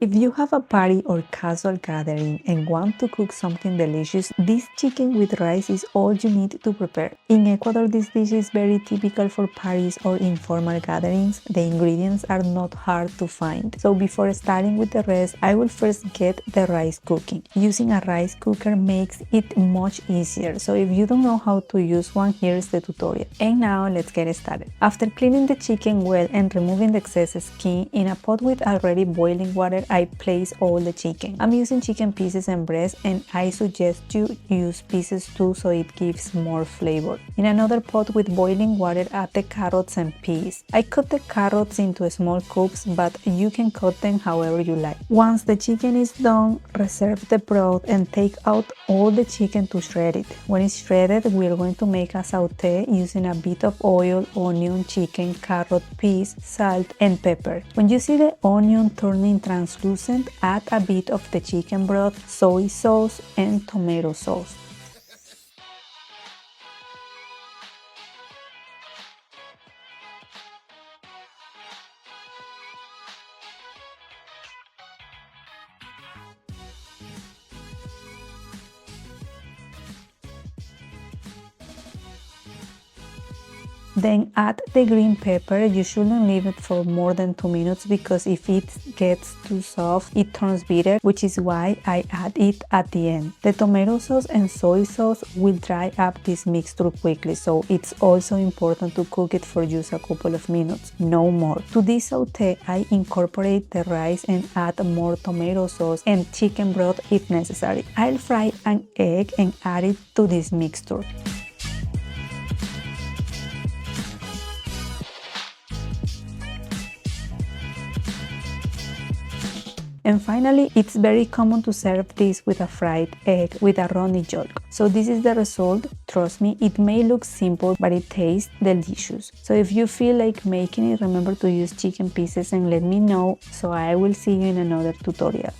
If you have a party or casual gathering and want to cook something delicious, this chicken with rice is all you need to prepare. In Ecuador, this dish is very typical for parties or informal gatherings. The ingredients are not hard to find. So before starting with the rest, I will first get the rice cooking. Using a rice cooker makes it much easier. So if you don't know how to use one, here's the tutorial. And now let's get started. After cleaning the chicken well and removing the excess skin, in a pot with already boiling water, I place all the chicken. I'm using chicken pieces and breast, and I suggest you use pieces too so it gives more flavor. In another pot with boiling water, add the carrots and peas. I cut the carrots into small cubes, but you can cut them however you like. Once the chicken is done, reserve the broth and take out all the chicken to shred it. When it's shredded, we're going to make a sauté using a bit of oil, onion, chicken, carrot, peas, salt, and pepper. When you see the onion turning translucent, add a bit of the chicken broth, soy sauce, and tomato sauce. Then add the green pepper. You shouldn't leave it for more than 2 minutes because if it gets too soft, it turns bitter, which is why I add it at the end. The tomato sauce and soy sauce will dry up this mixture quickly, so it's also important to cook it for just a couple of minutes, no more. To this sauté, I incorporate the rice and add more tomato sauce and chicken broth if necessary. I'll fry an egg and add it to this mixture. And finally, it's very common to serve this with a fried egg with a runny yolk. So this is the result. Trust me, it may look simple, but it tastes delicious. So if you feel like making it, remember to use chicken pieces and let me know, so I will see you in another tutorial.